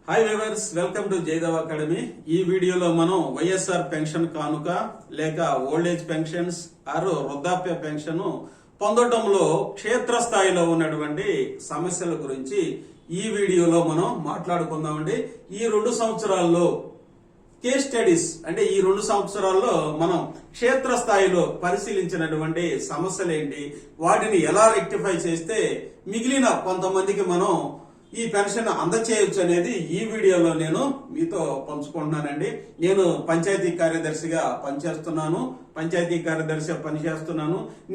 Hi viewers, welcome to Jayadev Academy. ఈ వీడియోలో మనం వైఎస్ఆర్ పెన్షన్ కానుక లేక ఓల్డ్ ఏజ్ పెన్షన్స్ ఆరు వృద్ధాప్య పెన్షన్ పొందడంలో క్షేత్రస్థాయిలో ఉన్నటువంటి సమస్యల గురించి ఈ వీడియోలో మనం మాట్లాడుకుందామండి. ఈ 2 సంవత్సరాల్లో కేస్ స్టడీస్ అంటే ఈ 2 సంవత్సరాల్లో మనం క్షేత్రస్థాయిలో పరిశీలించినటువంటి సమస్యలు ఏంటి, వాటిని ఎలా రెక్టిఫై చేస్తే మిగిలిన కొంతమందికి మనం ఈ పెన్షన్ అందచేయొచ్చు అనేది ఈ వీడియోలో నేను మీతో పంచుకుంటున్నానండి. నేను పంచాయతీ కార్యదర్శిగా పనిచేస్తున్నాను.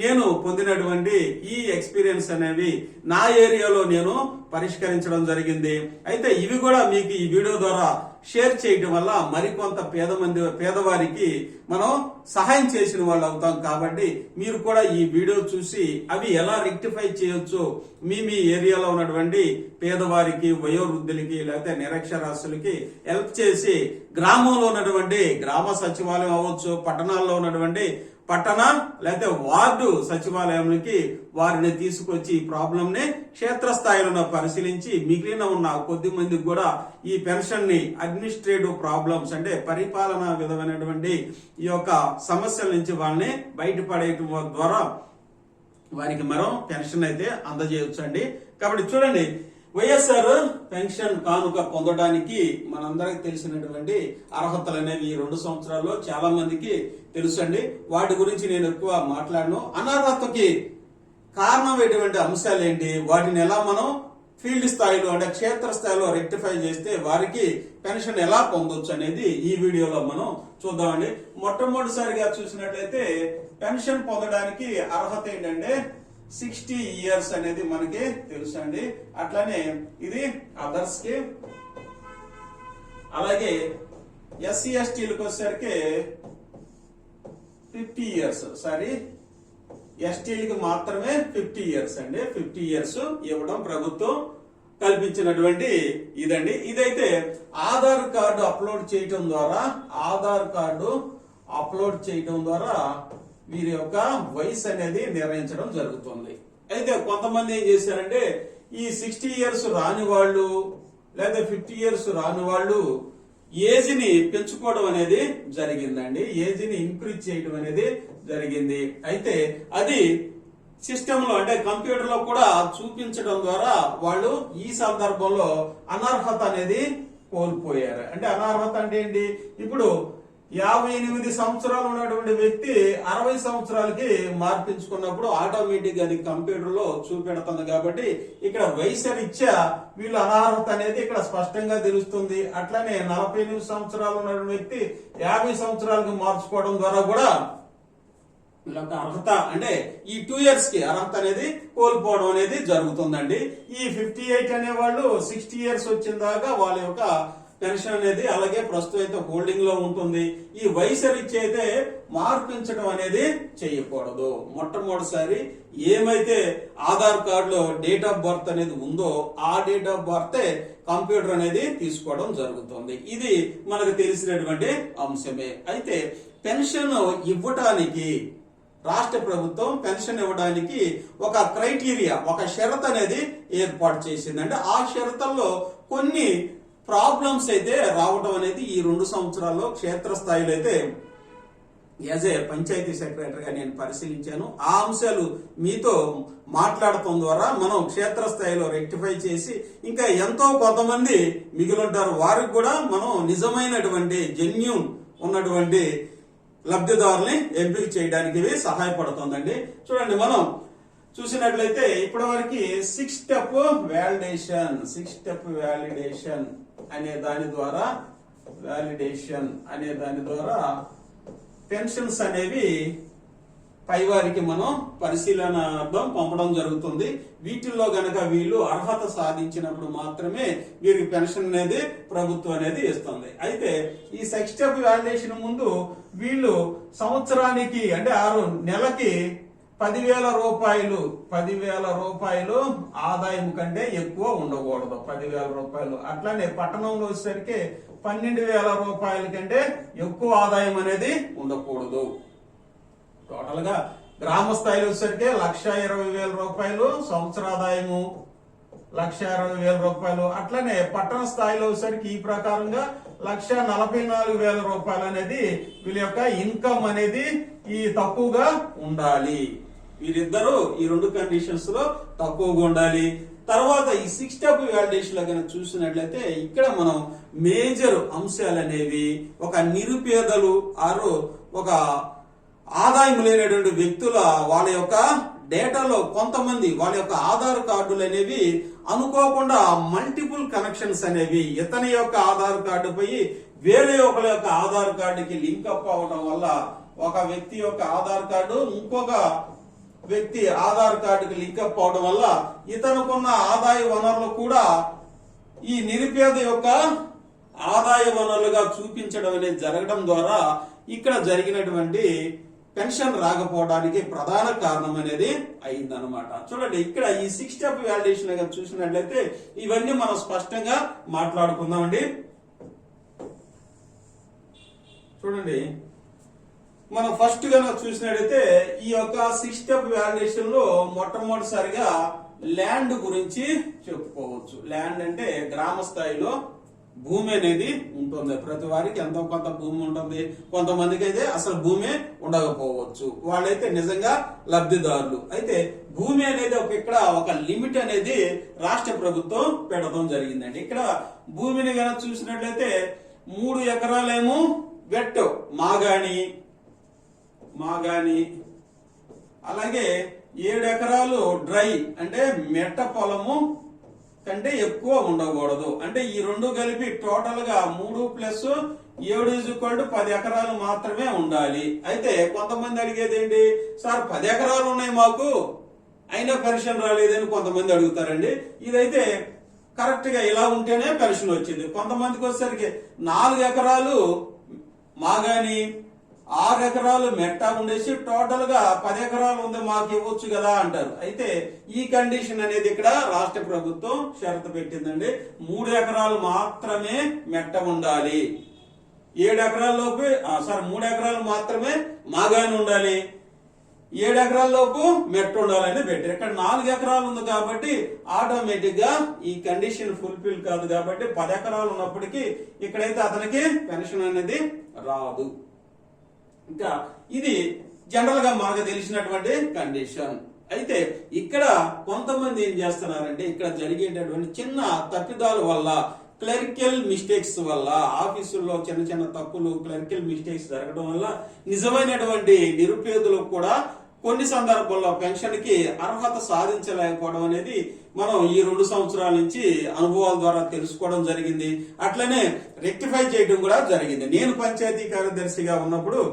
నేను పొందినటువంటి ఈ ఎక్స్పీరియన్స్ అనేవి నా ఏరియాలో నేను పరిష్కరించడం జరిగింది. అయితే ఇవి కూడా మీకు ఈ వీడియో ద్వారా షేర్ చేయడం వల్ల మరికొంత పేదవారికి మనం సహాయం చేసిన వాళ్ళు అవుతాం. కాబట్టి మీరు కూడా ఈ వీడియో చూసి అవి ఎలా రెక్టిఫై చేయొచ్చు, మీ ఏరియాలో ఉన్నటువంటి పేదవారికి, వయోవృద్ధులకి లేకపోతే నిరక్షరాస్యులకి హెల్ప్ చేసి గ్రామంలో ఉన్నటువంటి గ్రామ సచివాలయం అవ్వచ్చు, పట్టణాల్లో ఉన్నటువంటి పట్టణ లేకపోతే వార్డు సచివాలయంకి వారిని తీసుకొచ్చి ఈ ప్రాబ్లం ని క్షేత్రస్థాయిలో పరిశీలించి మిగిలిన ఉన్న కొద్ది మందికి కూడా ఈ పెన్షన్ ని అడ్మినిస్ట్రేటివ్ ప్రాబ్లమ్స్ అంటే పరిపాలన విధమైనటువంటి ఈ యొక్క సమస్యల నుంచి వాళ్ళని బయటపడేయటం ద్వారా వారికి మరో పెన్షన్ అయితే అందజేయొచ్చండి. కాబట్టి చూడండి, వైఎస్ఆర్ పెన్షన్ కానుక పొందడానికి మనందరికి తెలిసినటువంటి అర్హతలు అనేవి ఈ 2 సంవత్సరాల్లో చాలా మందికి తెలుసండి. వాటి గురించి నేను ఎక్కువ మాట్లాడను. అనర్హతకి కారణమైనటువంటి అంశాలు ఏంటి, వాటిని ఎలా మనం ఫీల్డ్ స్థాయిలో అంటే క్షేత్ర స్థాయిలో రెక్టిఫై చేస్తే వారికి పెన్షన్ ఎలా పొందొచ్చు అనేది ఈ వీడియోలో మనం చూద్దామండి. మొట్టమొదటిసారిగా చూసినట్లయితే పెన్షన్ పొందడానికి అర్హత ఏంటంటే 60 ఇయర్స్ అనేది మనకి తెలుసు అండి. అట్లానే ఇది అదర్స్ కి, అలాగే ఎస్సీ ఎస్టీలకు వచ్చేసరికి 50 ఇయర్స్, ఎస్టీలకి మాత్రమే 50 ఇయర్స్ అండి. 50 ఇయర్స్ ఇవ్వడం ప్రభుత్వం కల్పించినటువంటి ఇదండి. ఇదైతే ఆధార్ కార్డు అప్లోడ్ చేయటం ద్వారా వీరి యొక్క వయసు అనేది నిర్ణయించడం జరుగుతుంది. అయితే కొంతమంది ఏం చేశారంటే ఈ 60 ఇయర్స్ రాని వాళ్ళు లేదా 50 ఇయర్స్ రాని వాళ్ళు ఏజ్ ని పెంచుకోవడం అనేది జరిగిందండి. ఏజ్ ని ఇంక్రీజ్ చేయడం అనేది జరిగింది. అయితే అది సిస్టమ్ లో అంటే కంప్యూటర్ లో కూడా చూపించడం ద్వారా వాళ్ళు ఈ సందర్భంలో అనర్హత అనేది కోల్పోయారు. అంటే అనర్హత అంటే ఏంటి, ఇప్పుడు 58 సంవత్సరాలు ఉన్నటువంటి వ్యక్తి 60 సంవత్సరాలకి మార్పించుకున్నప్పుడు ఆటోమేటిక్ అది కంప్యూటర్ లో చూపెడుతుంది. కాబట్టి ఇక్కడ వయసు రీత్యా వీళ్ళు అనర్హత అనేది ఇక్కడ స్పష్టంగా తెలుస్తుంది. అట్లానే 48 సంవత్సరాలు ఉన్నటువంటి వ్యక్తి 50 సంవత్సరాలకి మార్చుకోవడం ద్వారా కూడా వీళ్ళొక అర్హత అంటే ఈ 2 ఇయర్స్ కి అర్హత అనేది కోల్పోవడం అనేది జరుగుతుందండి. ఈ 58 అనే వాళ్ళు 60 ఇయర్స్ వచ్చిన దాకా వాళ్ళ యొక్క పెన్షన్ అనేది అలాగే ప్రస్తుతం అయితే హోల్డింగ్ లో ఉంటుంది. ఈ వయసు రీత్యా అయితే మార్పించడం అనేది చేయకూడదు. మొట్టమొదటిసారి ఏమైతే ఆధార్ కార్డులో డేట్ ఆఫ్ బర్త్ అనేది ఉందో ఆ డేట్ ఆఫ్ బర్త్ కంప్యూటర్ అనేది తీసుకోవడం జరుగుతుంది. ఇది మనకు తెలిసినటువంటి అంశమే. అయితే పెన్షన్ ఇవ్వటానికి రాష్ట్ర ప్రభుత్వం పెన్షన్ ఇవ్వడానికి ఒక క్రైటీరియా, ఒక షరత్ అనేది ఏర్పాటు చేసింది. అంటే ఆ షరతుల్లో కొన్ని ప్రాబ్లమ్స్ అయితే రావడం అనేది ఈ 2 సంవత్సరాల్లో క్షేత్రస్థాయిలో అయితే యాజ్ ఏ పంచాయతీ సెక్రటరీగా నేను పరిశీలించాను. ఆ అంశాలు మీతో మాట్లాడటం ద్వారా మనం క్షేత్రస్థాయిలో రెక్టిఫై చేసి ఇంకా ఎంతో కొంతమంది మిగిలింటారు వారికి కూడా మనం నిజమైనటువంటి జెన్యూన్ ఉన్నటువంటి లబ్ధిదారుల్ని ఎంపిక చేయడానికి ఇవి సహాయపడుతుందండి. చూడండి, మనం చూసినట్లయితే ఇప్పటి వరకు 6 స్టెప్ వ్యాలిడేషన్ అనే దాని ద్వారా పెన్షన్స్ అనేవి పైవారికి మనం పరిశీలనార్థం పంపడం జరుగుతుంది. వీటిల్లో గనక వీళ్ళు అర్హత సాధించినప్పుడు మాత్రమే వీరికి పెన్షన్ అనేది ప్రభుత్వం అనేది ఇస్తుంది. అయితే ఈ 6 స్టెప్ వ్యాలిడేషన్ ముందు వీళ్ళు సంవత్సరానికి అంటే 6 నెలకి 10,000 రూపాయలు ఆదాయం కంటే ఎక్కువ ఉండకూడదు. 10,000 రూపాయలు. అట్లానే పట్టణంలో వచ్చేసరికి 12,000 రూపాయల కంటే ఎక్కువ ఆదాయం అనేది ఉండకూడదు. టోటల్ గా గ్రామ స్థాయిలో వచ్చేసరికి 1,20,000 రూపాయలు సంవత్సర ఆదాయము, 1,20,000 అట్లనే పట్టణ స్థాయిలో వచ్చేసరికి ఈ ప్రకారంగా 1,44,000 రూపాయలు అనేది వీళ్ళ యొక్క ఇన్కమ్ అనేది ఈ తక్కువగా ఉండాలి. వీరిద్దరూ ఈ రెండు కండిషన్స్ లో తక్కువగా ఉండాలి. తర్వాత ఈ 6 స్టెప్ వాలిడేషన్ లో కనుక చూసినట్లయితే ఇక్కడ మనం మేజర్ అంశాలు అనేవి ఒక నిరుపేదలు ఆరు ఒక ఆదాయం లేనటువంటి వ్యక్తుల వాళ్ళ యొక్క డేటాలో కొంతమంది వాళ్ళ యొక్క ఆధార్ కార్డులు అనేవి అనుకోకుండా మల్టిపుల్ కనెక్షన్స్ అనేవి ఇతని యొక్క ఆధార్ కార్డు పోయి వేరే ఒకరి యొక్క ఆధార్ కార్డుకి లింక్ అప్ అవడం వల్ల ఒక వ్యక్తి యొక్క ఆధార్ కార్డు ఇంకొక వ్యక్తి ఆధార్ కార్డుకి లింక్ అప్ అవడం వల్ల ఇతనుకున్న ఆదాయ వనరులు కూడా ఈ నిరుపేద యొక్క ఆదాయ వనరులుగా చూపించడం అనేది జరగడం ద్వారా ఇక్కడ జరిగినటువంటి పెన్షన్ రాకపోవడానికి ప్రధాన కారణం అనేది అయిందనమాట. చూడండి ఇక్కడ ఈ 6 స్టెప్ వాలిడేషన్ చూసినట్లయితే ఇవన్నీ మనం స్పష్టంగా మాట్లాడుకుందామండి. చూడండి మనం ఫస్ట్ గా చూసినట్లయితే ఈ యొక్క 6 స్టెప్ వాలిడేషన్ లో మొట్టమొదటిసారిగా ల్యాండ్ గురించి చెప్పుకోవచ్చు. ల్యాండ్ అంటే గ్రామ స్థాయిలో భూమి అనేది ఉంటుంది. ప్రతి వారికి ఎంతో కొంత భూమి ఉంటుంది. కొంతమందికి అయితే అసలు భూమి ఉండకపోవచ్చు. వాళ్ళైతే నిజంగా లబ్ధిదారులు. అయితే భూమి అనేది ఇక్కడ ఒక లిమిట్ అనేది రాష్ట్ర ప్రభుత్వం పెట్టడం జరిగిందండి. ఇక్కడ భూమిని కనుక చూసినట్లయితే 3 ఎకరాలేమో వెట్ మాగాని అలాగే 7 ఎకరాలు డ్రై అంటే మెట్ట పొలము కంటే ఎక్కువ ఉండకూడదు. అంటే ఈ రెండు కలిపి టోటల్ గా 3 + 7 10 ఎకరాలు మాత్రమే ఉండాలి. అయితే కొంతమంది అడిగేది ఏంటి, సార్ 10 ఎకరాలు ఉన్నాయి మాకు అయినా పెన్షన్ రాలేదని కొంతమంది అడుగుతారండి. ఇదైతే కరెక్ట్ గా ఇలా ఉంటేనే పెన్షన్ వచ్చింది. కొంతమందికి వచ్చేసరికి 4 ఎకరాలు మాగాని 6 ఎకరాలు మెట్టా ఉండేసి టోటల్ గా 10 ఎకరాలు ఉంది మాకు ఇవ్వచ్చు కదా అంటారు. అయితే ఈ కండిషన్ అనేది ఇక్కడ రాష్ట్ర ప్రభుత్వం షరతు పెట్టిందండి. 3 ఎకరాలు మాత్రమే మెట్ట ఉండాలి. 7 ఎకరాల లోపు 3 ఎకరాలు మాత్రమే మాగాని ఉండాలి. 7 ఎకరాల లోపు మెట్ట ఉండాలని పెట్టారు. ఇక్కడ 4 ఎకరాలు ఉంది కాబట్టి ఆటోమేటిక్ గా ఈ కండిషన్ ఫుల్ఫిల్ కాదు కాబట్టి 10 ఎకరాలు ఉన్నప్పటికీ ఇక్కడైతే అతనికి పెన్షన్ అనేది రాదు. ఇంకా ఇది జనరల్ గా మనకు తెలిసినటువంటి కండిషన్. అయితే ఇక్కడ కొంతమంది ఏం చేస్తున్నారంటే ఇక్కడ జరిగేటటువంటి చిన్న తప్పిదాల వల్ల క్లరికల్ మిస్టేక్స్ వల్ల ఆఫీసుల్లో చిన్న చిన్న తప్పులు క్లరికల్ మిస్టేక్స్ జరగడం వల్ల నిజమైనటువంటి నిరుపేదలకు కూడా కొన్ని సందర్భాల్లో పెన్షన్ కి అర్హత సాధించలేకపోవడం అనేది మనం ఈ 2 సంవత్సరాల నుంచి అనుభవాల ద్వారా తెలుసుకోవడం జరిగింది. అట్లనే రెక్టిఫై చేయడం కూడా జరిగింది. నేను పంచాయతీ కార్యదర్శిగా ఉన్నప్పుడు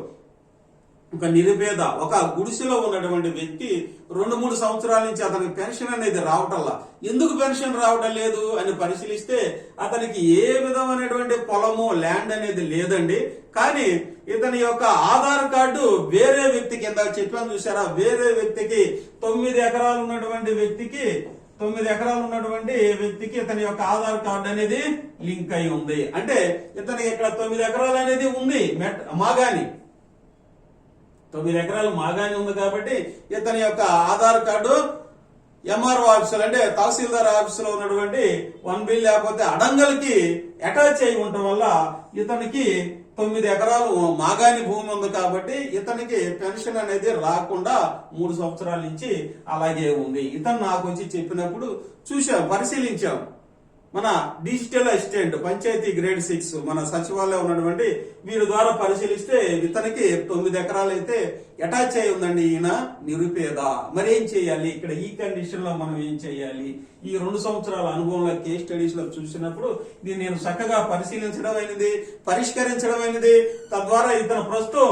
ఒక నిరుపేద ఒక గుడిసెలో ఉన్నటువంటి వ్యక్తి 2-3 సంవత్సరాల నుంచి అతనికి పెన్షన్ అనేది రావటంలా ఎందుకు పెన్షన్ రావటం లేదు అని పరిశీలిస్తే అతనికి ఏ విధమైనటువంటి పొలము ల్యాండ్ అనేది లేదండి. కానీ ఇతని యొక్క ఆధార్ కార్డు వేరే వ్యక్తికి కింద చెప్పాను చూసారా, వేరే వ్యక్తికి 9 ఎకరాలు ఉన్నటువంటి వ్యక్తికి 9 ఎకరాలు ఉన్నటువంటి వ్యక్తికి ఇతని యొక్క ఆధార్ కార్డు అనేది లింక్ అయి ఉంది. అంటే ఇతనికి ఇక్కడ 9 ఎకరాలు అనేది ఉంది మాగాని 9 ఎకరాలు మాగాని ఉంది కాబట్టి ఇతని యొక్క ఆధార్ కార్డు ఎంఆర్ఓ ఆఫీసులు అంటే తహసీల్దార్ ఆఫీసులో ఉన్నటువంటి 1B లేకపోతే అడంగల్కి అటాచ్ అయి ఉండటం వల్ల ఇతనికి 9 ఎకరాలు మాగాని భూమి ఉంది కాబట్టి ఇతనికి పెన్షన్ అనేది రాకుండా 3 సంవత్సరాల నుంచి అలాగే ఉంది. ఇతను నాకు వచ్చి చెప్పినప్పుడు చూసాం, పరిశీలించాం. మన డిజిటల్ అసిస్టెంట్ పంచాయతీ గ్రేడ్ 6 మన సచివాలయం ఉన్నటువంటి వీరి ద్వారా పరిశీలిస్తే ఇతనికి 9 ఎకరాలు అయితే అటాచ్ అయి ఉందండి. ఈయన నిరుపేద. మరి ఏం చేయాలి ఇక్కడ ఈ కండిషన్ లో మనం ఏం చేయాలి? ఈ 2 సంవత్సరాల అనుభవంలో కేస్ స్టడీస్ లో చూసినప్పుడు దీన్ని నేను చక్కగా పరిశీలించడం అయినది, పరిష్కరించడం అయినది. తద్వారా ఇతను ప్రస్తుతం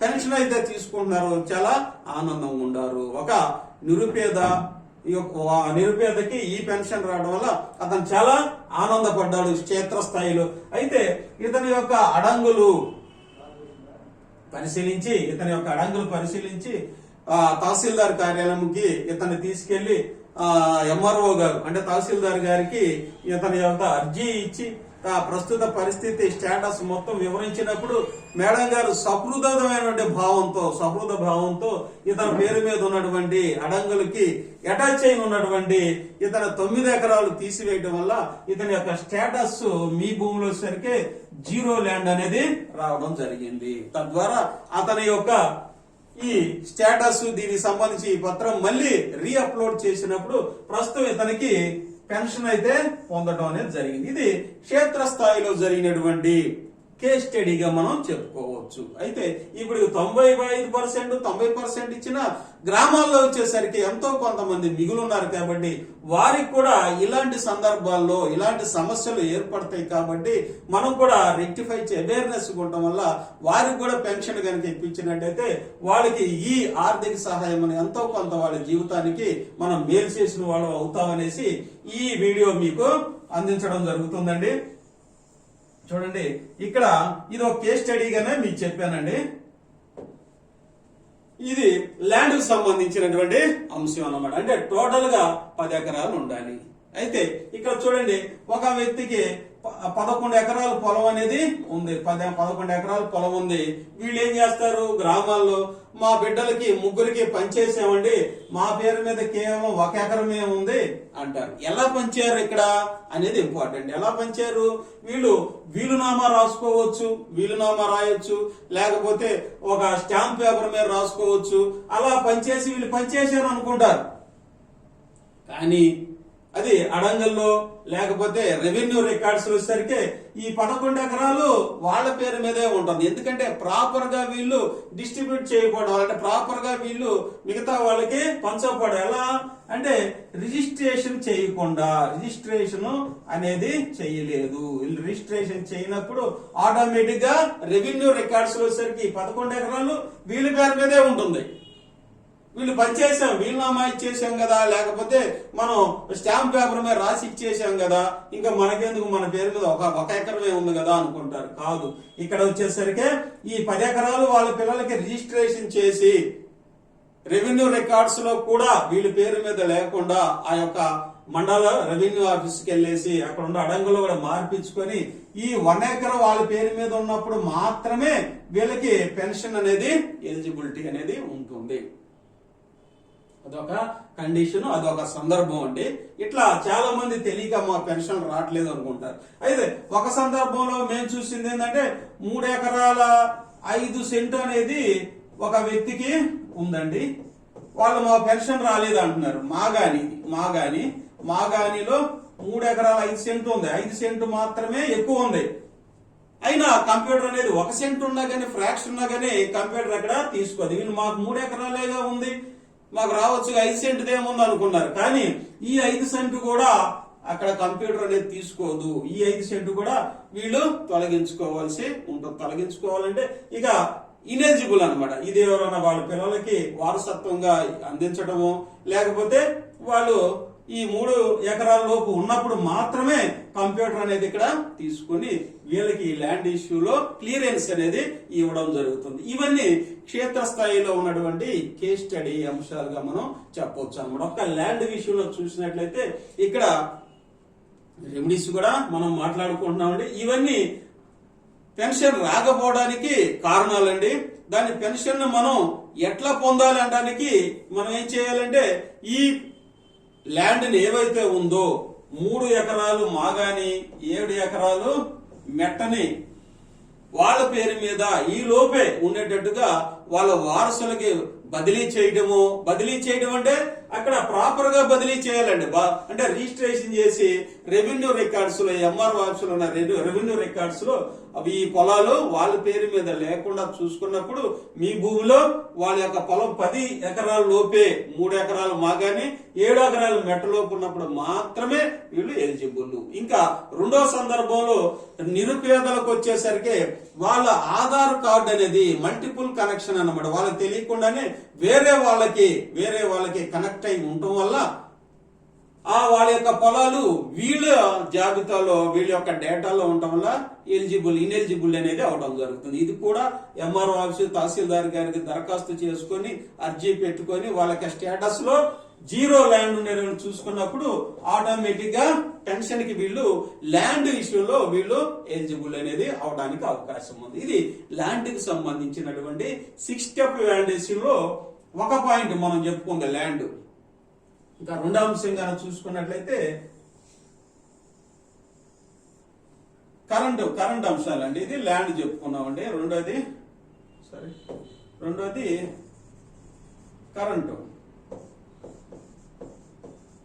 పెన్షన్ అయితే తీసుకుంటున్నారు, చాలా ఆనందంగా ఉండారు. ఒక నిరుపేదకి ఈ పెన్షన్ రావడం వల్ల అతను చాలా ఆనందపడ్డాడు క్షేత్రస్థాయిలో. అయితే ఇతని యొక్క అడంగులు పరిశీలించి తహసీల్దార్ కార్యాలయంకి ఇతన్ని తీసుకెళ్లి ఎంఆర్ఓ గారు అంటే తహసీల్దార్ గారికి ఇతని యొక్క అర్జీ ఇచ్చి ప్రస్తుత పరిస్థితి స్టేటస్ మొత్తం వివరించినప్పుడు మేడం గారు సహృదయమైనటువంటి సహృద భావంతో ఇతని పేరు మీద ఉన్నటువంటి అడంగులకి అటాచ్ అయిన ఉన్నటువంటి ఇతని 9 ఎకరాలు తీసివేయడం వల్ల ఇతని యొక్క స్టేటస్ మీ భూమిలో సరికే 0 ల్యాండ్ అనేది రావడం జరిగింది. తద్వారా అతని యొక్క ఈ స్టేటస్ దీనికి సంబంధించి ఈ పత్రం మళ్ళీ రీఅప్లోడ్ చేసినప్పుడు ప్రస్తుతం ఇతనికి పెన్షన్ అయితే పొందడం అనేది జరిగింది. ఇది క్షేత్రస్థాయిలో జరిగినటువంటి కేస్ స్టడీగా మనం చెప్పుకోవచ్చు. అయితే ఇప్పుడు 95%, 90% ఇచ్చిన గ్రామాల్లో వచ్చేసరికి ఎంతో కొంతమంది మిగులున్నారు కాబట్టి వారికి కూడా ఇలాంటి సందర్భాల్లో ఇలాంటి సమస్యలు ఏర్పడతాయి కాబట్టి మనం కూడా రెక్టిఫై అవేర్నెస్ ఉండటం వల్ల వారికి కూడా పెన్షన్ కనుక ఇప్పించినట్టయితే వాళ్ళకి ఈ ఆర్థిక సహాయం ఎంతో కొంత వాళ్ళ జీవితానికి మనం మేలు చేసిన వాళ్ళు అవుతామనేసి ఈ వీడియో మీకు అందించడం జరుగుతుందండి. చూడండి, ఇక్కడ ఇది ఒక కేస్ స్టడీగానే మీకు చెప్పానండి. ఇది ల్యాండ్ కు సంబంధించినటువంటి అంశం అన్నమాట. అంటే టోటల్ గా 10 ఎకరాలు ఉండాలి. అయితే ఇక్కడ చూడండి, ఒక వ్యక్తికి 11 ఎకరాల పొలం అనేది ఉంది. 11 ఎకరాల పొలం ఉంది. వీళ్ళు ఏం చేస్తారు, గ్రామాల్లో మా బిడ్డలకి ముగ్గురికి పంచేసామండి, మా పేరు మీద కేవలం 1 ఎకరమే ఉంది అంటారు. ఎలా పంచారు ఇక్కడ అనేది ఇంపార్టెంట్. ఎలా పంచారు, వీలునామా రాసుకోవచ్చు, వీలునామా రాయొచ్చు, లేకపోతే ఒక స్టాంప్ పేపర్ మీద రాసుకోవచ్చు. అలా పంచేసి వీళ్ళు పంచేశారు అనుకుంటారు. కానీ అది అడంగల్లో లేకపోతే రెవెన్యూ రికార్డ్స్ వచ్చేసరికి ఈ 11 ఎకరాలు వాళ్ళ పేరు మీదే ఉంటుంది. ఎందుకంటే ప్రాపర్ గా వీళ్ళు డిస్ట్రిబ్యూట్ చేయకపోవడం, అంటే ప్రాపర్ గా వీళ్ళు మిగతా వాళ్ళకి పంచకపోవడం. ఎలా అంటే రిజిస్ట్రేషన్ చేయకుండా, రిజిస్ట్రేషన్ అనేది చేయలేదు. వీళ్ళు రిజిస్ట్రేషన్ చేయనప్పుడు ఆటోమేటిక్ గా రెవెన్యూ రికార్డ్స్ వచ్చేసరికి 11 ఎకరాలు వీళ్ళ పేరు మీదే ఉంటుంది. వీళ్ళు పనిచేసాం, వీలునామా ఇచ్చేసాం కదా, లేకపోతే మనం స్టాంప్ పేపర్ మీద రాసి ఇచ్చేసాం కదా, ఇంకా మనకెందుకు, మన పేరు మీద ఒక ఎకరమే ఉంది కదా అనుకుంటారు. కాదు, ఇక్కడ వచ్చేసరికి ఈ 10 ఎకరాలు వాళ్ళ పిల్లలకి రిజిస్ట్రేషన్ చేసి రెవెన్యూ రికార్డ్స్ లో కూడా వీళ్ళ పేరు మీద లేకుండా ఆ యొక్క మండల రెవెన్యూ ఆఫీస్కి వెళ్ళేసి అక్కడ ఉన్న అడంగులో కూడా మార్పించుకొని ఈ 1 ఎకరం వాళ్ళ పేరు మీద ఉన్నప్పుడు మాత్రమే వీళ్ళకి పెన్షన్ అనేది ఎలిజిబిలిటీ అనేది ఉంటుంది. అదొక కండిషన్, అదొక సందర్భం అండి. ఇట్లా చాలా మంది తెలియక మా పెన్షన్ రావట్లేదు అనుకుంటారు. అయితే ఒక సందర్భంలో మేము చూసింది ఏంటంటే 3 ఎకరాల 5 సెంటు అనేది ఒక వ్యక్తికి ఉందండి. వాళ్ళు మా పెన్షన్ రాలేదు అంటున్నారు. మాగానిలో 3 ఎకరాల 5 సెంటు ఉంది. 5 సెంటు మాత్రమే ఎక్కువ ఉంది. అయినా కంప్యూటర్ అనేది 1 సెంటు ఉన్నా కానీ, ఫ్రాక్షన్ ఉన్నా కానీ కంప్యూటర్ అక్కడ తీసుకోదు. వీళ్ళు మాకు 3 ఎకరాలేగా ఉంది, మాకు రావచ్చు 5 సెంటుది ఏముంది అనుకున్నారు. కానీ ఈ 5 సెంటు కూడా అక్కడ కంప్యూటర్ అనేది తీసుకోదు. ఈ 5 సెంటు కూడా వీళ్ళు తొలగించుకోవాల్సి ఉంటుంది. తొలగించుకోవాలంటే ఇక ఇనెలిజిబుల్ అన్నమాట. ఇది ఎవరైనా వాళ్ళ పిల్లలకి వారసత్వంగా అందించడము, లేకపోతే వాళ్ళు ఈ 3 ఎకరాల లోపు ఉన్నప్పుడు మాత్రమే కంప్యూటర్ అనేది ఇక్కడ తీసుకుని వీళ్ళకి ల్యాండ్ ఇష్యూలో క్లియరెన్స్ అనేది ఇవ్వడం జరుగుతుంది. ఇవన్నీ క్షేత్రస్థాయిలో ఉన్నటువంటి కేస్ స్టడీ అంశాలుగా మనం చెప్పవచ్చు అన్నమాట. ఒక్క ల్యాండ్ విషయంలో చూసినట్లయితే ఇక్కడ రెమెడీస్ కూడా మనం మాట్లాడుకుంటున్నామండి. ఇవన్నీ పెన్షన్ రాకపోవడానికి కారణాలండి. దాని పెన్షన్ మనం ఎట్లా పొందాలి అనడానికి మనం ఏం చేయాలంటే, ఈ ల్యాండ్ ఏవైతే ఉందో 3 ఎకరాలు మాగాని, 7 ఎకరాలు మెట్టని వాళ్ళ పేరు మీద ఈ లోపే ఉండేటట్టుగా వాళ్ళ వారసులకి బదిలీ చేయడం అంటే అక్కడ ప్రాపర్ గా బదిలీ చేయాలండి. అంటే రిజిస్ట్రేషన్ చేసి రెవెన్యూ రికార్డ్స్ లో, ఎంఆర్ఓ ఆఫీస్ లో ఉన్న రెవెన్యూ రికార్డ్స్ లో అవి ఈ పొలాలు వాళ్ళ పేరు మీద లేకుండా చూసుకున్నప్పుడు మీ భూమిలో వాళ్ళ యొక్క పొలం 10 ఎకరాల లోపే, 3 ఎకరాలు మాగాని 7 ఎకరాలు మెట్టలోపు ఉన్నప్పుడు మాత్రమే వీళ్ళు ఎలిజిబుల్. ఇంకా రెండో సందర్భంలో నిరుపేదలకు వచ్చేసరికి వాళ్ళ ఆధార్ కార్డు అనేది మల్టిపుల్ కనెక్షన్ అన్నమాట. వాళ్ళకి తెలియకుండానే వేరే వాళ్ళకి కనెక్ట్ అయి ఉండటం వల్ల వాళ్ళ యొక్క పొలాలు వీళ్ళ జాబితాలో, వీళ్ళ యొక్క డేటాలో ఉండటం వల్ల ఇనెలిజిబుల్ అనేది అవడం జరుగుతుంది. ఇది కూడా ఎంఆర్ఓ ఆఫీసు, తహసీల్దార్ గారికి దరఖాస్తు చేసుకుని అర్జీ పెట్టుకొని వాళ్ళకి స్టేటస్ లో జీరో ల్యాండ్ ఉండేది చూసుకున్నప్పుడు ఆటోమేటిక్ గా పెన్షన్ కి వీళ్ళు ల్యాండ్ ఇష్యూలో వీళ్ళు ఎలిజిబుల్ అనేది అవడానికి అవకాశం ఉంది. ఇది ల్యాండ్ కి సంబంధించినటువంటి 6 స్టెప్ వాలిడేషన్ లో ఒక పాయింట్ మనం చెప్పుకుంది ల్యాండ్. ఇంకా రెండో అంశంగా చూసుకున్నట్లయితే కరెంట్ అంశాలండి. ఇది ల్యాండ్ చెప్పుకున్నామండి. రెండోది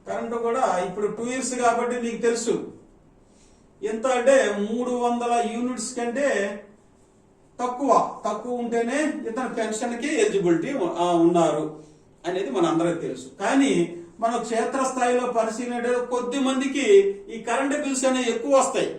కరెంటు కూడా ఇప్పుడు 2 ఇయర్స్ కాబట్టి మీకు తెలుసు ఎంత అంటే 300 యూనిట్స్ కంటే తక్కువ ఉంటేనే ఇతను పెన్షన్ కి ఎలిజిబిలిటీ ఉన్నారు అనేది మన అందరికి తెలుసు. కానీ మన క్షేత్రస్థాయిలో పరిశీలన కొద్ది మందికి ఈ కరెంట్ బిల్స్ అనేవి ఎక్కువ వస్తాయి.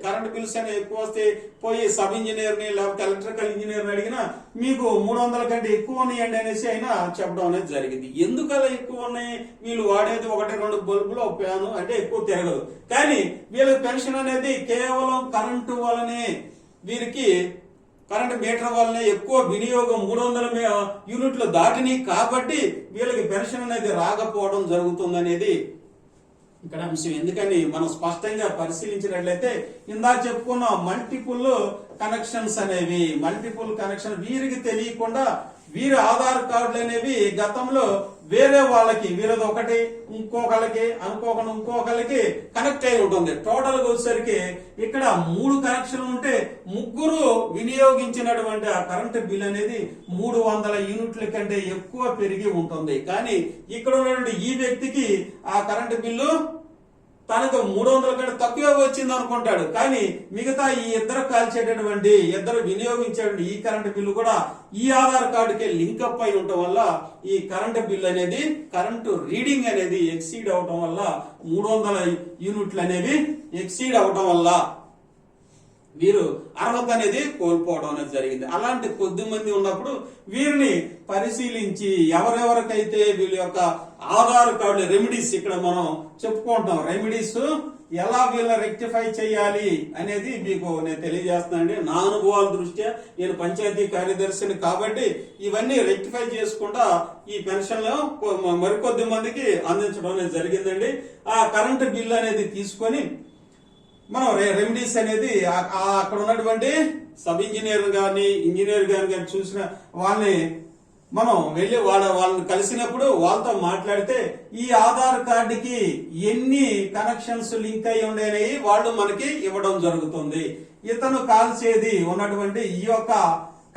పోయి సబ్ ఇంజనీర్ ని లేకపోతే ఎలక్ట్రికల్ ఇంజనీర్ ని అడిగినా మీకు 300 కంటే ఎక్కువ ఉన్నాయండి అనేసి అయినా చెప్పడం అనేది జరిగింది. ఎందుకు అలా ఎక్కువ ఉన్నాయి? వీళ్ళు వాడేది 1-2 బల్బులు ఫ్యాను అంటే ఎక్కువ తిరగదు. కానీ వీళ్ళకి పెన్షన్ అనేది కేవలం కరెంటు వల్లనే, వీరికి కరెంట్ మీటర్ వల్లనే ఎక్కువ వినియోగం 300 యూనిట్లు దాటిని కాబట్టి వీళ్ళకి పెన్షన్ అనేది రాకపోవడం జరుగుతుందనేది ఇక్కడ అంశం. ఎందుకని మనం స్పష్టంగా పరిశీలించినట్లయితే ఇందాక చెప్పుకున్న మల్టిపుల్ కనెక్షన్ వీరికి తెలియకుండా వీరి ఆధార్ కార్డులు అనేవి గతంలో వేరే వాళ్ళకి వీరది ఒకటి ఇంకొకరికి కనెక్ట్ అయి ఉంటుంది. టోటల్ గా వచ్చేసరికి ఇక్కడ 3 కనెక్షన్లు ఉంటే 3 వినియోగించినటువంటి ఆ కరెంట్ బిల్ అనేది 300 యూనిట్ల కంటే ఎక్కువ పెరిగి ఉంటుంది. కానీ ఇక్కడ ఉన్నటువంటి ఈ వ్యక్తికి ఆ కరెంట్ బిల్లు తనకు 300 కంటే తక్కువే వచ్చింది అనుకుంటాడు. కానీ మిగతా ఈ ఇద్దరు వినియోగించేటువంటి ఈ కరెంట్ బిల్లు కూడా ఈ ఆధార్ కార్డుకే లింక్ అప్ అయి ఉండటం వల్ల ఈ కరెంట్ బిల్ అనేది కరెంటు రీడింగ్ అనేది ఎక్సీడ్ అవటం వల్ల 300 యూనిట్లు అనేవి ఎక్సీడ్ అవటం వల్ల వీరు అర్హత అనేది కోల్పోవడం అనేది జరిగింది. అలాంటి కొద్ది మంది ఉన్నప్పుడు వీరిని పరిశీలించి ఎవరెవరికైతే వీళ్ళ యొక్క ఆధార్ కార్డు రెమెడీస్ ఇక్కడ మనం చెప్పుకుంటాం, రెమెడీస్ ఎలా వీళ్ళని రెక్టిఫై చేయాలి అనేది మీకు నేను తెలియజేస్తున్నానండి. నా అనుభవాల దృష్ట్యా నేను పంచాయతీ కార్యదర్శిని కాబట్టి ఇవన్నీ రెక్టిఫై చేసుకుంటా ఈ పెన్షన్లు మరికొద్ది మందికి అందించడం అనేది జరిగిందండి. ఆ కరెంటు బిల్ అనేది తీసుకొని మనం రెమెడీస్ అనేది అక్కడ ఉన్నటువంటి సబ్ ఇంజనీర్ ఇంజనీర్ గాని చూసిన వాళ్ళని మనం వెళ్ళి వాళ్ళని కలిసినప్పుడు వాళ్ళతో మాట్లాడితే ఈ ఆధార్ కార్డుకి ఎన్ని కనెక్షన్స్ లింక్ అయి ఉండేవి వాళ్ళు మనకి ఇవ్వడం జరుగుతుంది. ఇతను కాల్చేది ఉన్నటువంటి ఈ యొక్క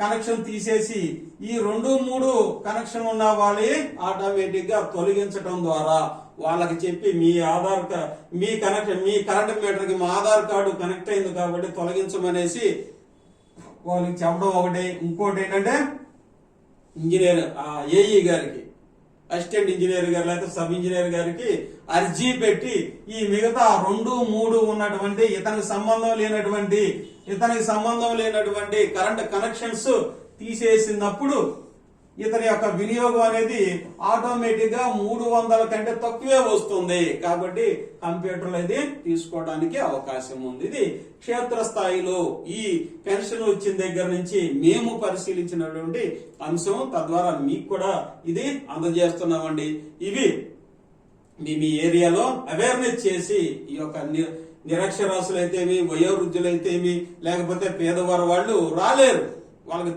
కనెక్షన్ తీసేసి ఈ 2-3 కనెక్షన్ ఉన్న వాళ్ళే ఆటోమేటిక్ గా తొలగించడం ద్వారా వాళ్ళకి చెప్పి మీ కరెంట్ మీటర్ కి మా ఆధార్ కార్డు కనెక్ట్ అయింది కాబట్టి తొలగించమనేసి వాళ్ళకి చెప్పడం ఒకటి. ఇంకోటి ఏంటంటే ఇంజనీర్ ఏఈ గారికి, అసిస్టెంట్ ఇంజనీర్ గారు లేకపోతే సబ్ ఇంజనీర్ గారికి అర్జీ పెట్టి ఈ మిగతా 2-3 ఉన్నటువంటి ఇతనికి సంబంధం లేనటువంటి కరెంట్ కనెక్షన్స్ తీసేసినప్పుడు ఇతని యొక్క వినియోగం అనేది ఆటోమేటిక్ గా 300 కంటే తక్కువే వస్తుంది. కాబట్టి కంప్యూటర్లు అయితే తీసుకోవడానికి అవకాశం ఉంది. ఇది క్షేత్రస్థాయిలో ఈ పెన్షన్ వచ్చిన దగ్గర నుంచి మేము పరిశీలించినటువంటి అంశం. తద్వారా మీకు కూడా ఇది అందజేస్తున్నామండి. ఇవి మీ ఏరియాలో అవేర్నెస్ చేసి ఈ యొక్క నిరక్షరాస్యులైతేమి, వయోవృద్ధులైతేమి, లేకపోతే పేదవారు వాళ్ళు రాలేరు, వాళ్ళకి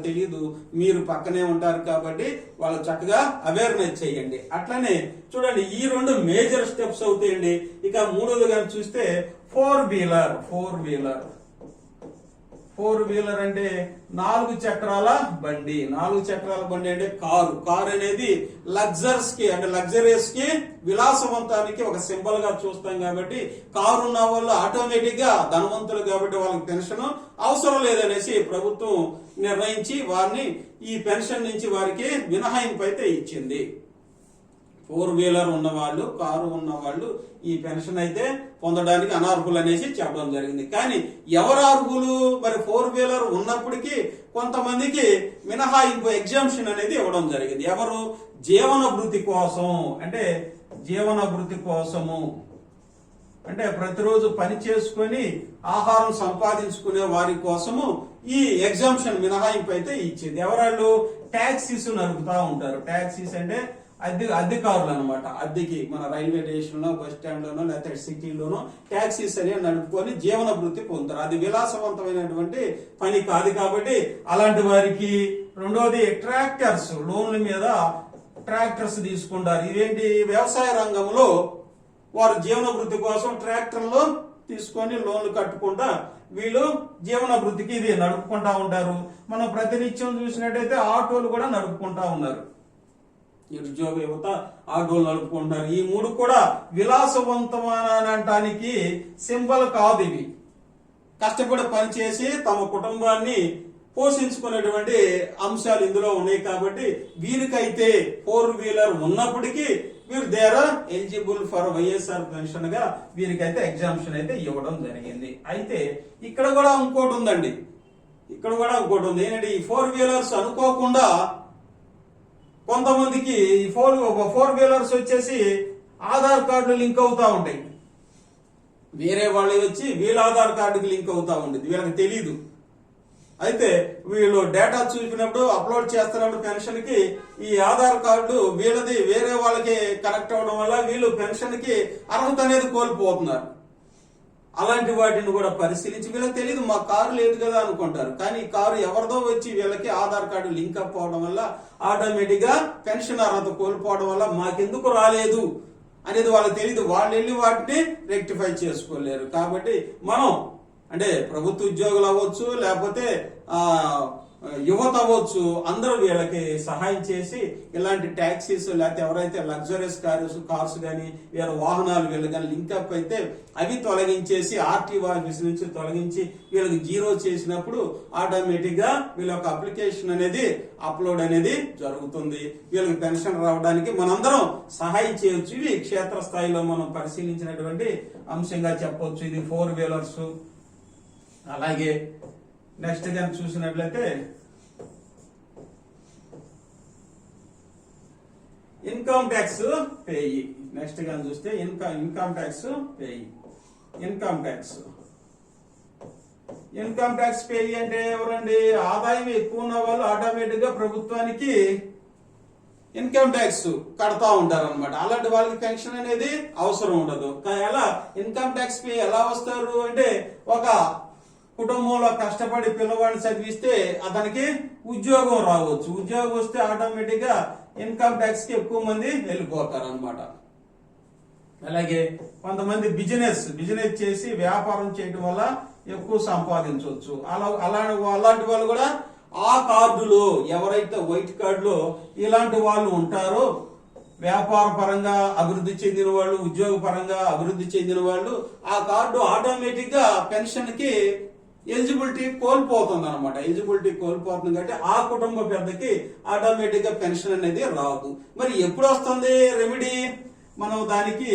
తెలియదు మీరు పక్కనే ఉంటారు కాబట్టి వాళ్ళు చక్కగా అవేర్నెస్ చేయండి. అట్లనే చూడండి ఈ 2 మేజర్ స్టెప్స్ అవుతాయండి. ఇక మూడోది కానీ చూస్తే 4 వీలర్ అంటే 4 చక్రాల బండి. 4 చక్రాల బండి అంటే కారు అనేది లగ్జరీస్ కి విలాసవంతానికి ఒక సింబల్ గా చూస్తాం కాబట్టి కారు ఉన్న వాళ్ళు ఆటోమేటిక్ గా ధనవంతులు కాబట్టి వాళ్ళకి పెన్షన్ అవసరం లేదనేసి ప్రభుత్వం నిర్ణయించి వారిని ఈ పెన్షన్ నుంచి వారికి మినహాయింపు అయితే ఇచ్చింది. 4 వీలర్ ఉన్నవాళ్ళు, కారు ఉన్నవాళ్ళు ఈ పెన్షన్ అయితే పొందడానికి అనర్హులు అనేసి చెప్పడం జరిగింది. కానీ ఎవరు అర్హులు? మరి 4 వీలర్ ఉన్నప్పటికీ కొంతమందికి మినహాయింపు ఎగ్జామ్షన్ అనేది ఇవ్వడం జరిగింది. ఎవరు? జీవనభృతి కోసము అంటే ప్రతిరోజు పని చేసుకొని ఆహారం సంపాదించుకునే వారి కోసము ఈ ఎగ్జామ్షన్ మినహాయింపు అయితే ఇచ్చింది. ఎవరాళ్ళు? టాక్సీస్ నడుపుతా ఉంటారు. టాక్సీస్ అంటే అద్దె కార్లు అనమాట. అద్దెకి మన రైల్వే స్టేషన్ లో, బస్ స్టాండ్ లోనో లేకపోతే సిటీలోనో ట్యాక్సీస్ అని నడుపుకొని జీవన వృత్తి పొందుతారు. అది విలాసవంతమైనటువంటి పని కాదు కాబట్టి అలాంటి వారికి. రెండోది ట్రాక్టర్స్, లోన్ల మీద ట్రాక్టర్స్ తీసుకుంటారు. ఇదేంటి, వ్యవసాయ రంగంలో వారు జీవన వృత్తి కోసం ట్రాక్టర్లు తీసుకొని లోన్లు కట్టుకుంటా వీళ్ళు జీవన వృత్తికి ఇది నడుపుకుంటా ఉంటారు. మనం ప్రతినిత్యం చూసినట్టయితే ఆటోలు కూడా నడుపుకుంటా ఉన్నారు. నిరుద్యోగ యువత ఆటోలు నడుపుకుంటారు. ఈ మూడు కూడా విలాసవంతమనటానికి సింబల్ కాదు. ఇవి కష్టపడి పనిచేసి తమ కుటుంబాన్ని పోషించుకునేటువంటి అంశాలు ఇందులో ఉన్నాయి. కాబట్టి వీరికైతే 4 వీలర్ ఉన్నప్పటికీ వీరు there are eligible for YSR pension గా వీరికైతే ఎగ్జామ్షన్ అయితే ఇవ్వడం జరిగింది. అయితే ఇక్కడ కూడా ఇంకోటి ఉందండి. ఏంటంటే ఈ 4 వీలర్స్ అనుకోకుండా కొంతమందికి 4 వీలర్స్ వచ్చేసి ఆధార్ కార్డులు లింక్ అవుతా ఉంటాయి. వేరే వాళ్ళు వచ్చి వీళ్ళ ఆధార్ కార్డుకి లింక్ అవుతా ఉండేది, వీళ్ళకి తెలీదు. అయితే వీళ్ళు డేటా చూపినప్పుడు అప్లోడ్ చేస్తున్నప్పుడు పెన్షన్ కి ఈ ఆధార్ కార్డు వీళ్ళది వేరే వాళ్ళకి కనెక్ట్ అవ్వడం వల్ల వీళ్ళు పెన్షన్ కి అర్హత అనేది కోల్పోతున్నారు. అలాంటి వాటిని కూడా పరిశీలించి వీళ్ళకి తెలియదు, మా కారు లేదు కదా అనుకుంటారు. కానీ కారు ఎవరిదో వచ్చి వీళ్ళకి ఆధార్ కార్డు లింక్ అప్ అవడం వల్ల ఆటోమేటిక్ గా పెన్షన్ అర్హత కోల్పోవడం వల్ల మాకెందుకు రాలేదు అనేది వాళ్ళకి తెలియదు. వాళ్ళు వెళ్ళి వాటిని రెక్టిఫై చేసుకోలేరు. కాబట్టి మనం అంటే ప్రభుత్వ ఉద్యోగులు అవ్వచ్చు, లేకపోతే యువత అవ్వచ్చు, అందరూ వీళ్ళకి సహాయం చేసి ఇలాంటి ట్యాక్సీస్ లేకపోతే ఎవరైతే లగ్జరీస్ కార్స్ కానీ వీళ్ళ వాహనాలు వీళ్ళు కానీ లింకప్ అయితే అవి తొలగించేసి ఆర్టీఓ ఆఫీస్ నుంచి తొలగించి వీళ్ళకి జీరో చేసినప్పుడు ఆటోమేటిక్ గా వీళ్ళ యొక్క అప్లికేషన్ అనేది అప్లోడ్ అనేది జరుగుతుంది. వీళ్ళకి పెన్షన్ రావడానికి మనందరం సహాయం చేయొచ్చు. ఇవి క్షేత్రస్థాయిలో మనం పరిశీలించినటువంటి అంశంగా చెప్పొచ్చు. ఇది 4 వీలర్స్. అలాగే నెక్స్ట్ గా చూసినట్లయితే ఇన్కమ్ ట్యాక్స్ పేయి. నెక్స్ట్ గా చూస్తే ఇన్కమ్ ట్యాక్స్ పేయి. ఇన్కమ్ ట్యాక్స్ పేయి అంటే ఎవరండి? ఆదాయం ఎక్కువ ఉన్న వాళ్ళు ఆటోమేటిక్ గా ప్రభుత్వానికి ఇన్కమ్ ట్యాక్స్ కడతా ఉంటారు అనమాట. అలాంటి వాళ్ళకి పెన్షన్ అనేది అవసరం ఉండదు. ఎలా ఇన్కమ్ ట్యాక్స్ పే ఎలా వస్తారు అంటే, ఒక కుటుంబంలో కష్టపడి పిల్లవాడిని చదివిస్తే అతనికి ఉద్యోగం రావచ్చు. ఉద్యోగం వస్తే ఆటోమేటిక్ గా ఇన్కమ్ ట్యాక్స్ కి ఎక్కువ మంది వెళ్ళిపోతారు అనమాట. అలాగే కొంతమంది బిజినెస్ చేసి వ్యాపారం చేయడం వల్ల ఎక్కువ సంపాదించవచ్చు. అలాంటి వాళ్ళు కూడా ఆ కార్డులో ఎవరైతే వైట్ కార్డులో ఇలాంటి వాళ్ళు ఉంటారో, వ్యాపార పరంగా అభివృద్ధి చెందిన వాళ్ళు, ఉద్యోగ పరంగా అభివృద్ధి చెందిన వాళ్ళు, ఆ కార్డు ఆటోమేటిక్ గా పెన్షన్ కి ఎలిజిబిలిటీ కోల్పోతుంది అనమాట. ఎలిజిబిలిటీ కోల్పోతుంది కాబట్టి ఆ కుటుంబ పెద్దకి ఆటోమేటిక్ గా పెన్షన్ అనేది రాదు. మరి ఎప్పుడు వస్తుంది రెమెడీ? మనం దానికి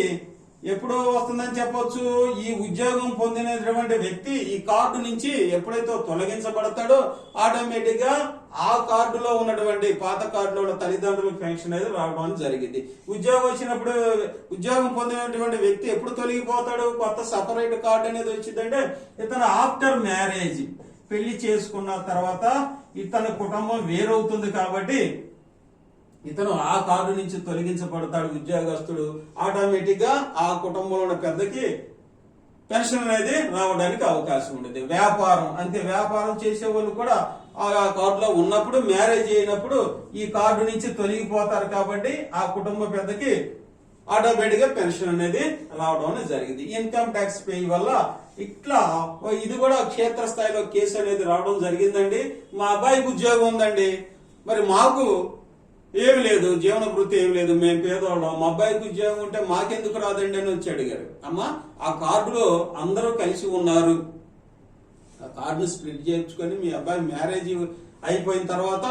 ఎప్పుడు వస్తుందని చెప్పొచ్చు. ఈ ఉద్యోగం పొందినటువంటి వ్యక్తి ఈ కార్డు నుంచి ఎప్పుడైతే తొలగించబడతాడో ఆటోమేటిక్ గా ఆ కార్డులో ఉన్నటువంటి పాత కార్డులో ఉన్న తల్లిదండ్రులకు పెన్షన్ అనేది రావడం జరిగింది. ఉద్యోగం వచ్చినప్పుడు ఉద్యోగం పొందినటువంటి వ్యక్తి ఎప్పుడు తొలగిపోతాడు? కొత్త సపరేట్ కార్డు అనేది వచ్చిందంటే ఇతను ఆఫ్టర్ మ్యారేజ్, పెళ్లి చేసుకున్న తర్వాత ఇతని కుటుంబం వేరవుతుంది కాబట్టి ఇతను ఆ కార్డు నుంచి తొలగించబడతాడు. ఉద్యోగస్తుడు ఆటోమేటిక్ గా ఆ కుటుంబంలో ఉన్న పెద్దకి పెన్షన్ అనేది రావడానికి అవకాశం ఉండేది. వ్యాపారం అంతే, వ్యాపారం చేసే వాళ్ళు కూడా ఆ కార్డులో ఉన్నప్పుడు, మ్యారేజ్ అయినప్పుడు ఈ కార్డు నుంచి తొలగిపోతారు కాబట్టి ఆ కుటుంబ పెద్దకి ఆటోమేటిక్ గా పెన్షన్ అనేది రావడం జరిగింది. ఇన్కమ్ ట్యాక్స్ పే వల్ల ఇట్లా ఇది కూడా క్షేత్రస్థాయిలో కేసు అనేది రావడం జరిగిందండి. మా అబ్బాయికి ఉద్యోగం ఉందండి, మరి మాకు ఏమి లేదు, జీవన వృత్తి ఏమి లేదు, మేము పేదవాళ్ళం, మా అబ్బాయికి ఉద్యోగం ఉంటే మాకెందుకు రాదండి అని వచ్చి అడిగారు. అమ్మా, ఆ కార్డులో అందరూ కలిసి ఉన్నారు, ఆ కార్డును స్ప్లిట్ చేయించుకొని మీ అబ్బాయి మ్యారేజ్ అయిపోయిన తర్వాత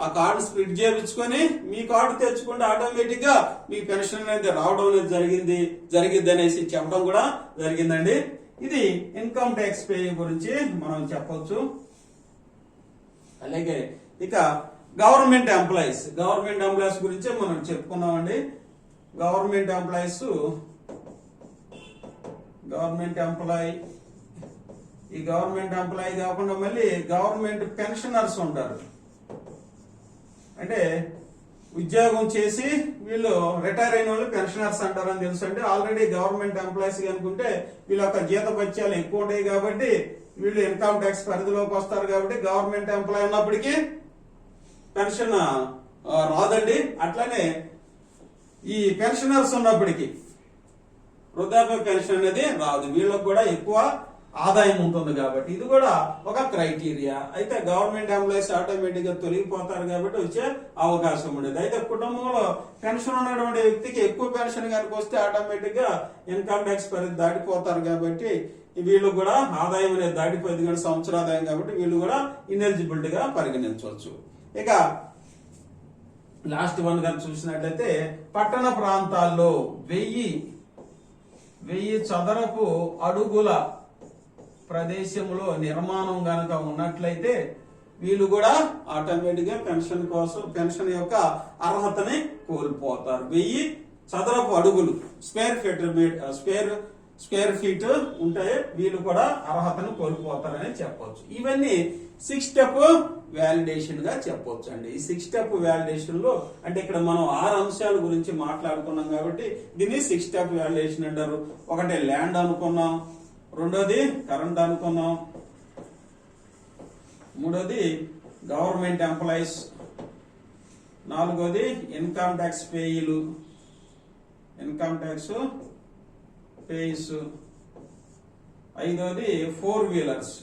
ఆ కార్డు స్ప్లిట్ చేయించుకొని మీ కార్డు తెచ్చుకుంటే ఆటోమేటిక్ గా మీ పెన్షన్ అనేది రావడం అనేది జరిగింది అనేసి చెప్పడం కూడా జరిగిందండి. ఇది ఇన్కమ్ ట్యాక్స్ పే గురించి మనం చెప్పొచ్చు. అలాగే ఇక గవర్నమెంట్ ఎంప్లాయీస్ గురించే మనం చెప్పుకున్నామండి. గవర్నమెంట్ ఎంప్లాయీ ఈ గవర్నమెంట్ ఎంప్లాయీ కాకుండా మళ్ళీ గవర్నమెంట్ పెన్షనర్స్ ఉంటారు. అంటే ఉద్యోగం చేసి వీళ్ళు రిటైర్ అయిన వాళ్ళు పెన్షనర్స్ అంటారని తెలుసు అండి. ఆల్రెడీ గవర్నమెంట్ ఎంప్లాయీస్ అనుకుంటే వీళ్ళ యొక్క జీతభత్యాలు ఎక్కువ ఉంటాయి కాబట్టి వీళ్ళు ఇన్కమ్ ట్యాక్స్ పరిధిలోకి వస్తారు కాబట్టి గవర్నమెంట్ ఎంప్లాయీ ఉన్నప్పటికీ పెన్షన్ రాదండి. అట్లానే ఈ పెన్షనర్స్ ఉన్నప్పటికీ వృద్ధాప్య పెన్షన్ అనేది రాదు. వీళ్ళకు కూడా ఎక్కువ ఆదాయం ఉంటుంది కాబట్టి ఇది కూడా ఒక క్రైటీరియా. అయితే గవర్నమెంట్ ఎంప్లాయీస్ ఆటోమేటిక్ గా తొలగిపోతారు కాబట్టి వచ్చే అవకాశం ఉండేది. అయితే కుటుంబంలో పెన్షన్ ఉన్నటువంటి వ్యక్తికి ఎక్కువ పెన్షన్ కనుక వస్తే ఆటోమేటిక్ గా ఇన్కమ్ ట్యాక్స్ పరిధి దాటిపోతారు కాబట్టి వీళ్ళు కూడా ఆదాయం అనేది దాటిపోయింది కానీ సంవత్సర ఆదాయం కాబట్టి వీళ్ళు కూడా ఇనెలిజిబిలిటీ గా పరిగణించవచ్చు. ఇక లాస్ట్ వన్ కనుక చూసినట్లయితే పట్టణ ప్రాంతాల్లో 1000 చదరపు అడుగుల ప్రదేశంలో నిర్మాణం గనక ఉన్నట్లయితే వీళ్ళు కూడా ఆటోమేటిక్ గా పెన్షన్ యొక్క అర్హతని కోల్పోతారు. 1000 చదరపు అడుగులు స్క్వేర్ ఫీట్ ఉంటే వీళ్ళు కూడా అర్హతను కోల్పోతారని చెప్పొచ్చు. ఇవన్నీ 6 స్టెప్ వ్యాలిడేషన్ గా చెప్పొచ్చు అండి. ఈ 6 స్టెప్ వ్యాలిడేషన్ లో అంటే ఇక్కడ మనం 6 అంశాల గురించి మాట్లాడుకున్నాం కాబట్టి దీన్ని 6 స్టెప్ వ్యాలిడేషన్ అంటారు. ఒకటి ల్యాండ్ అనుకున్నాం, రెండోది కరెంట్ అనుకున్నాం, మూడోది గవర్నమెంట్ ఎంప్లాయీస్, నాలుగోది ఇన్కమ్ ట్యాక్స్ పేయీస్, ఐదోది 4 వీలర్స్,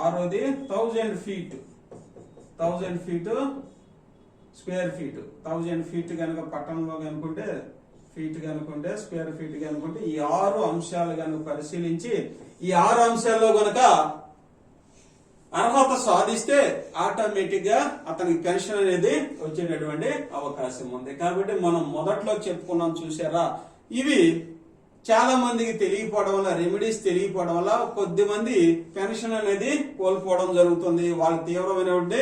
ఆరోది 1000 ఫీట్ స్క్వేర్ ఫీట్. 1000 ఫీట్ కనుక పట్టణంలో కనుకుంటే ఫీట్ కనుకుంటే స్క్వేర్ ఫీట్ కనుకుంటే ఈ 6 అంశాలు కనుక పరిశీలించి ఈ 6 అంశాల్లో గనక అర్హత సాధిస్తే ఆటోమేటిక్ గా అతనికి పెన్షన్ అనేది వచ్చేటటువంటి అవకాశం ఉంది. కాబట్టి మనం మొదట్లో చెప్పుకున్నాం చూసారా, ఇవి చాలా మందికి తెలియకపోవడం వల్ల, రెమెడీస్ తెలియకపోవడం వల్ల కొద్ది మంది పెన్షన్ అనేది కోల్పోవడం జరుగుతుంది. వాళ్ళు తీవ్రమైనటువంటి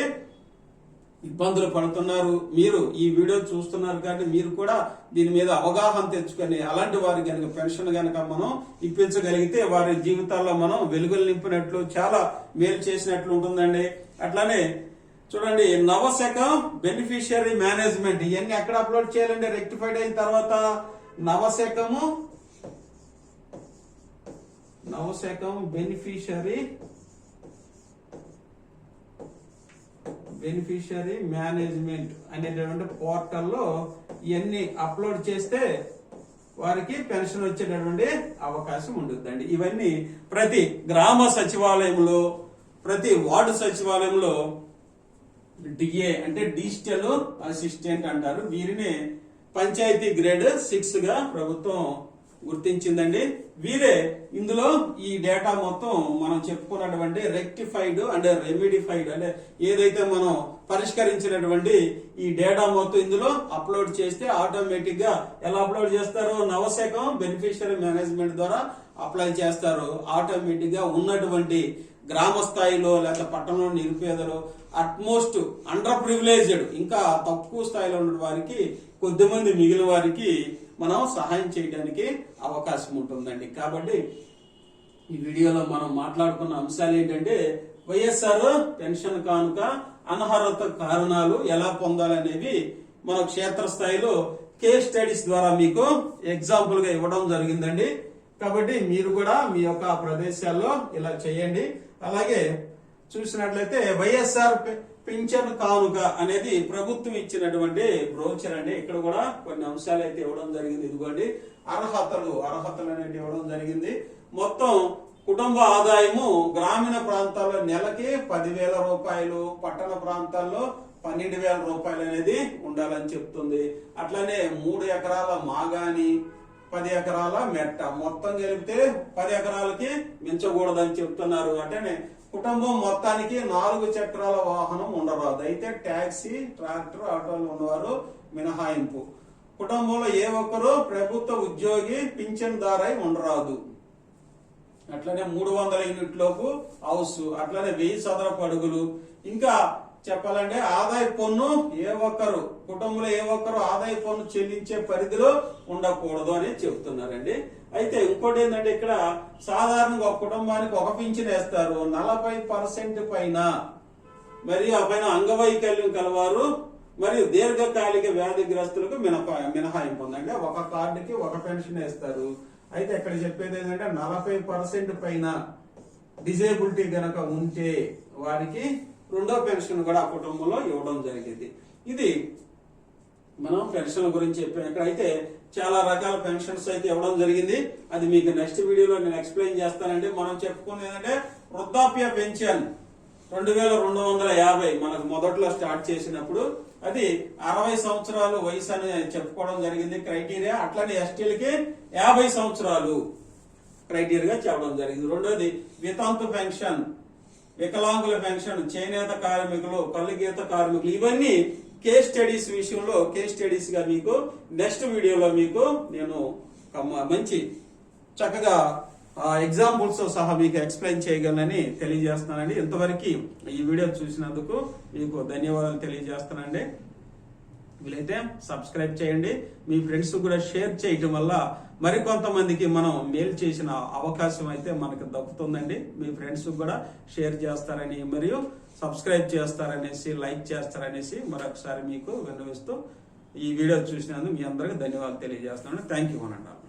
ఇబ్బందులు పడుతున్నారు. మీరు ఈ వీడియో చూస్తున్నారు కాబట్టి మీరు కూడా దీని మీద అవగాహన తెచ్చుకొని అలాంటి వారికి కనుక పెన్షన్ కనుక మనం ఇప్పించగలిగితే వారి జీవితాల్లో మనం వెలుగులు నింపినట్లు, చాలా మేలు చేసినట్లు ఉంటుందండి. అట్లానే చూడండి, నవశకం బెనిఫిషియరీ మేనేజ్మెంట్ ఇవన్నీ ఎక్కడ అప్లోడ్ చేయాలండి? రెక్టిఫైడ్ అయిన తర్వాత నవశకం బెనిఫిషియరీ మేనేజ్మెంట్ అనేటటువంటి పోర్టల్లో ఇవన్నీ అప్లోడ్ చేస్తే వారికి పెన్షన్ వచ్చేటటువంటి అవకాశం ఉంటుందండి. ఇవన్నీ ప్రతి గ్రామ సచివాలయంలో, ప్రతి వార్డు సచివాలయంలో డిఏ అంటే డిజిటల్ అసిస్టెంట్ అంటారు. వీరిని పంచాయతీ గ్రేడ్ 6 గా ప్రభుత్వం గుర్తించిందండి. వీరే ఇందులో ఈ డేటా మొత్తం మనం చెప్పుకున్నటువంటి రెక్టిఫైడ్ అండ్ రెమిడిఫైడ్ అంటే ఏదైతే మనం పరిష్కరించినటువంటి ఈ డేటా మొత్తం ఇందులో అప్లోడ్ చేస్తే ఆటోమేటిక్ గా ఎలా అప్లోడ్ చేస్తారు? నవశకం బెనిఫిషియరీ మేనేజ్మెంట్ ద్వారా అప్లై చేస్తారు. ఆటోమేటిక్ గా ఉన్నటువంటి గ్రామ స్థాయిలో లేకపోతే పట్టణంలో నిరుపేదలు, అట్మోస్ట్ అండర్ ప్రివిలేజ్డ్ ఇంకా తక్కువ స్థాయిలో ఉన్న వారికి, కొద్దిమంది మిగిలిన వారికి మనం సహాయం చేయడానికి అవకాశం ఉంటుందండి. కాబట్టి ఈ వీడియోలో మనం మాట్లాడుకున్న అంశాలు ఏంటంటే వైఎస్ఆర్ పెన్షన్ కానుక అనర్హత కారణాలు ఎలా పొందాలనేవి మన క్షేత్రస్థాయిలో కేస్ స్టడీస్ ద్వారా మీకు ఎగ్జాంపుల్ గా ఇవ్వడం జరిగిందండి. కాబట్టి మీరు కూడా మీ యొక్క ప్రదేశాల్లో ఇలా చేయండి. అలాగే చూసినట్లయితే వైఎస్ఆర్ పింఛన్ కానుక అనేది ప్రభుత్వం ఇచ్చినటువంటి బ్రోచర్ అండి. ఇక్కడ కూడా కొన్ని అంశాలు అయితే ఇవ్వడం జరిగింది. ఇదిగోండి, అర్హతలు అనేవి ఇవ్వడం జరిగింది. మొత్తం కుటుంబ ఆదాయము గ్రామీణ ప్రాంతాల్లో నెలకి 10,000 రూపాయలు, పట్టణ ప్రాంతాల్లో 12,000 రూపాయలు అనేది ఉండాలని చెప్తుంది. అట్లానే 3 ఎకరాల మాగాని, 10 ఎకరాల మెట్ట మొత్తం కలిపితే 10 ఎకరాలకి మించకూడదని చెప్తున్నారు. అంటే కుటుంబం మొత్తానికి 4 చక్రాల వాహనం ఉండరాదు. అయితే ట్యాక్సీ, ట్రాక్టర్, ఆటోలు ఉన్నవారు మినహాయింపు. కుటుంబంలో ఏ ఒక్కరు ప్రభుత్వ ఉద్యోగి పింఛన్దారై ఉండరాదు. అట్లనే 300 యూనిట్లకు హౌస్, అట్లనే 1000 చదరపు అడుగులు. ఇంకా చెప్పాలంటే ఆదాయ పన్ను కుటుంబంలో ఏ ఒక్కరు ఆదాయ పన్ను చెల్లించే పరిధిలో ఉండకూడదు అని చెప్తున్నారండి. అయితే ఇంకోటి ఏంటంటే ఇక్కడ సాధారణంగా ఒక కుటుంబానికి ఒక పింఛన్ వేస్తారు. 40% పైన మరియు ఆ పైన అంగవైకల్యం కలవారు మరియు దీర్ఘకాలిక వ్యాధిగ్రస్తులకు మినహాయింపు ఉంది. అంటే ఒక కార్డుకి ఒక పెన్షన్ ఇస్తారు. అయితే ఇక్కడ చెప్పేది ఏంటంటే 40% పైన డిజేబిలిటీ గనక ఉంటే వారికి రెండో పెన్షన్ కూడా ఆ కుటుంబంలో ఇవ్వడం జరిగింది. ఇది మనం పెన్షన్ గురించి చెప్పాం. ఇక్కడైతే చాలా రకాల పెన్షన్స్ అయితే ఇవ్వడం జరిగింది. అది మీకు నెక్స్ట్ వీడియోలో నేను ఎక్స్ప్లెయిన్ చేస్తానండి. మనం చెప్పుకునేది ఏంటంటే వృద్ధాప్య పెన్షన్ 2250 మనకు మొదట్లో స్టార్ట్ చేసినప్పుడు అది 60 సంవత్సరాలు వయసు అని చెప్పుకోవడం జరిగింది క్రైటీరియా. అట్లనే ఎస్టీలకి 50 సంవత్సరాలు క్రైటీరియా చెప్పడం జరిగింది. రెండోది వితంతు పెన్షన్, వికలాంగుల పెన్షన్, చేనేత కార్మికులు, కళ్ళు గీత కార్మికులు, ఇవన్నీ కేస్ స్టడీస్ విషయంలో కేస్ స్టడీస్ గా మీకు నెక్స్ట్ వీడియోలో మీకు నేను మంచి చక్కగా ఎగ్జాంపుల్స్ సహా మీకు ఎక్స్ప్లెయిన్ చేయగలనని తెలియజేస్తున్నానండి. ఇంతవరకు ఈ వీడియో చూసినందుకు మీకు ధన్యవాదాలు తెలియజేస్తానండి. వీలైతే సబ్స్క్రైబ్ చేయండి, మీ ఫ్రెండ్స్ కూడా షేర్ చేయటం వల్ల మరికొంతమందికి మనం మేలు చేసిన అవకాశం అయితే మనకు దక్కుతుందండి. మీ ఫ్రెండ్స్ కూడా షేర్ చేస్తారని మరియు సబ్స్క్రైబ్ చేస్తారనేసి లైక్ చేస్తారనేసి మరొకసారి మీకు విన్నవిస్తూ ఈ వీడియో చూసినందుకు మీ అందరికీ ధన్యవాదాలు తెలియజేస్తున్నాను. థ్యాంక్ యూ అనండి.